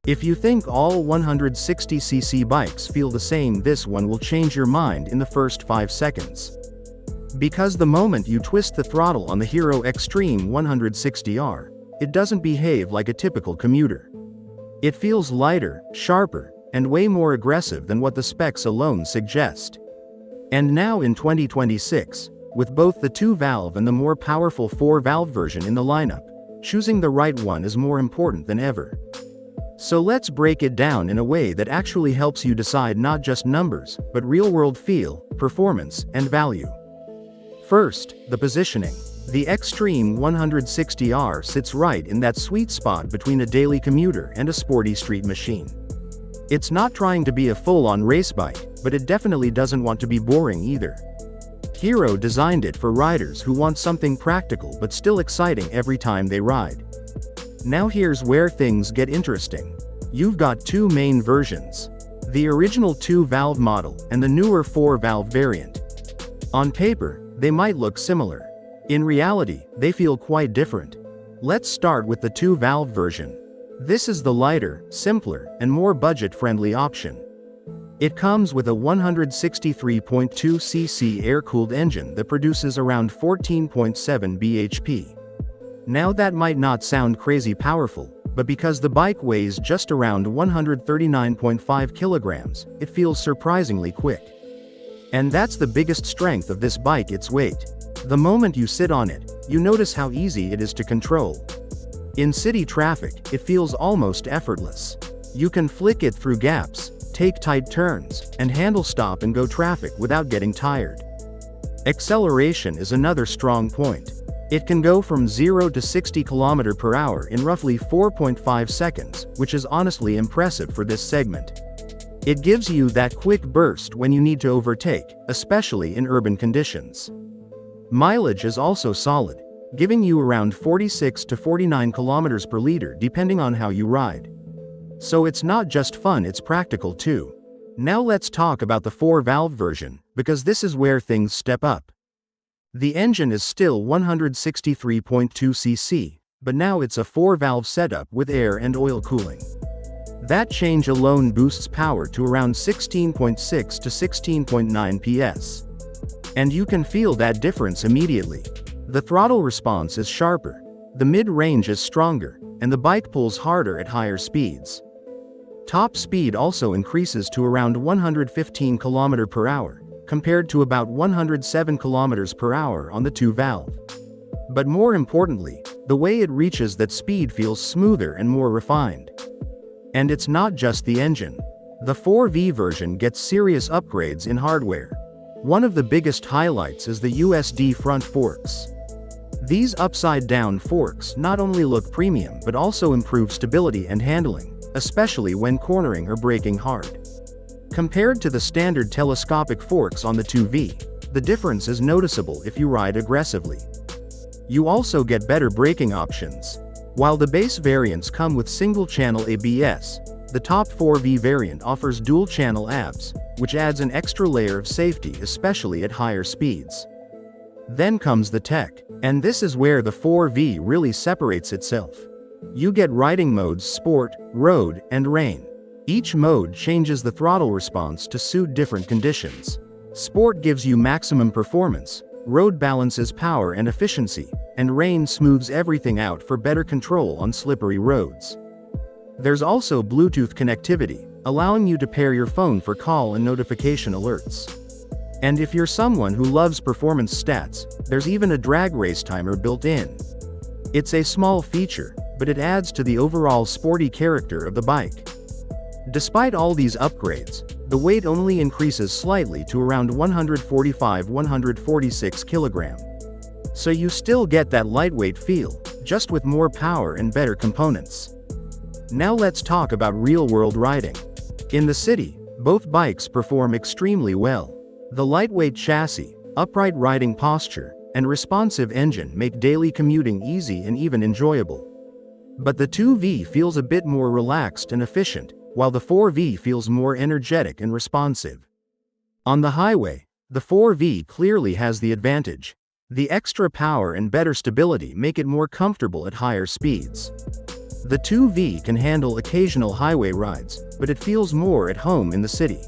If you think all 160cc bikes feel the same, this one will change your mind in the first 5 seconds. Because the moment you twist the throttle on the Hero Xtreme 160R, it doesn't behave like a typical commuter. It feels lighter, sharper, and way more aggressive than what the specs alone suggest. And now in 2026, with both the 2-valve and the more powerful 4-valve version in the lineup, choosing the right one is more important than ever. So let's break it down in a way that actually helps you decide not just numbers, but real-world feel, performance, and value. First, the positioning. The Xtreme 160R sits right in that sweet spot between a daily commuter and a sporty street machine. It's not trying to be a full-on race bike, but it definitely doesn't want to be boring either. Hero designed it for riders who want something practical but still exciting every time they ride. Now here's where things get interesting. You've got two main versions. The original 2-valve model and the newer 4-valve variant. On paper, they might look similar. In reality, they feel quite different. Let's start with the 2-valve version. This is the lighter, simpler, and more budget-friendly option. It comes with a 163.2cc air-cooled engine that produces around 14.7 bhp. Now that might not sound crazy powerful, but because the bike weighs just around 139.5 kilograms, it feels surprisingly quick. And that's the biggest strength of this bike, its weight. The moment you sit on it, you notice how easy it is to control. In city traffic, it feels almost effortless. You can flick it through gaps, take tight turns, and handle stop and go traffic without getting tired. Acceleration is another strong point. It can go from 0 to 60 km/h in roughly 4.5 seconds, which is honestly impressive for this segment. It gives you that quick burst when you need to overtake, especially in urban conditions. Mileage is also solid, giving you around 46 to 49 km/L depending on how you ride. So it's not just fun, it's practical too. Now let's talk about the 4-valve version, because this is where things step up. The engine is still 163.2cc, but now it's a 4-valve setup with air and oil cooling. That change alone boosts power to around 16.6 to 16.9 PS. And you can feel that difference immediately. The throttle response is sharper, the mid-range is stronger, and the bike pulls harder at higher speeds. Top speed also increases to around 115 km/h, compared to about 107 km/h on the 2-valve. But more importantly, the way it reaches that speed feels smoother and more refined. And it's not just the engine. The 4V version gets serious upgrades in hardware. One of the biggest highlights is the USD front forks. These upside-down forks not only look premium but also improve stability and handling, especially when cornering or braking hard. Compared to the standard telescopic forks on the 2V, the difference is noticeable if you ride aggressively. You also get better braking options. While the base variants come with single-channel ABS, the top 4V variant offers dual-channel ABS, which adds an extra layer of safety especially at higher speeds. Then comes the tech, and this is where the 4V really separates itself. You get riding modes Sport, Road, and Rain. Each mode changes the throttle response to suit different conditions. Sport gives you maximum performance, Road balances power and efficiency, and Rain smooths everything out for better control on slippery roads. There's also Bluetooth connectivity, allowing you to pair your phone for call and notification alerts. And if you're someone who loves performance stats, there's even a drag race timer built in. It's a small feature, but it adds to the overall sporty character of the bike. Despite all these upgrades, the weight only increases slightly to around 145–146 kg. So you still get that lightweight feel, just with more power and better components. Now let's talk about real-world riding. In the city, both bikes perform extremely well. The lightweight chassis, upright riding posture, and responsive engine make daily commuting easy and even enjoyable. But the 2V feels a bit more relaxed and efficient, while the 4V feels more energetic and responsive. On the highway, the 4V clearly has the advantage. The extra power and better stability make it more comfortable at higher speeds. The 2V can handle occasional highway rides, but it feels more at home in the city.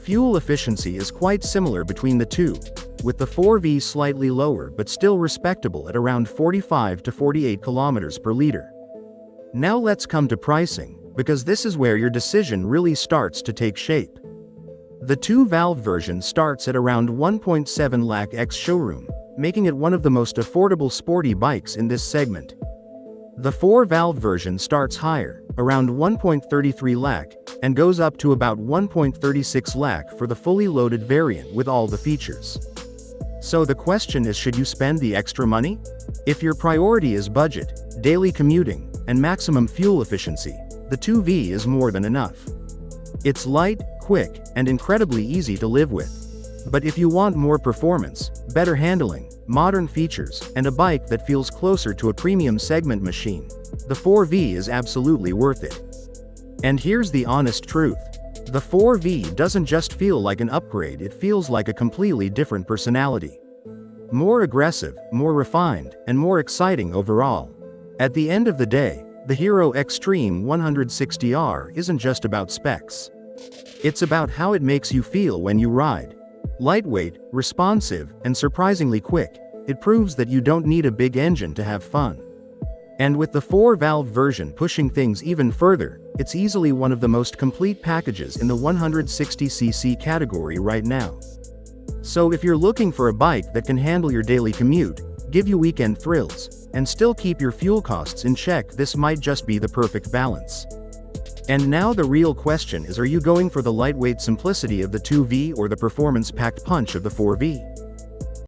Fuel efficiency is quite similar between the two, with the 4V slightly lower but still respectable at around 45 to 48 kilometers per liter. Now let's come to pricing, because this is where your decision really starts to take shape. The 2-valve version starts at around 1.7 lakh ex-showroom, making it one of the most affordable sporty bikes in this segment. The 4-valve version starts higher, around 1.33 lakh, and goes up to about 1.36 lakh for the fully loaded variant with all the features. So the question is, should you spend the extra money? If your priority is budget, daily commuting, and maximum fuel efficiency, the 2V is more than enough. It's light, quick, and incredibly easy to live with. But if you want more performance, better handling, modern features, and a bike that feels closer to a premium segment machine, the 4V is absolutely worth it. And here's the honest truth. The 4V doesn't just feel like an upgrade, it feels like a completely different personality. More aggressive, more refined, and more exciting overall. At the end of the day, the Hero Xtreme 160R isn't just about specs. It's about how it makes you feel when you ride. Lightweight, responsive, and surprisingly quick, it proves that you don't need a big engine to have fun. And with the 4-valve version pushing things even further, it's easily one of the most complete packages in the 160cc category right now. So if you're looking for a bike that can handle your daily commute, give you weekend thrills, and still keep your fuel costs in check, this might just be the perfect balance. And now the real question is, are you going for the lightweight simplicity of the 2V or the performance-packed punch of the 4V?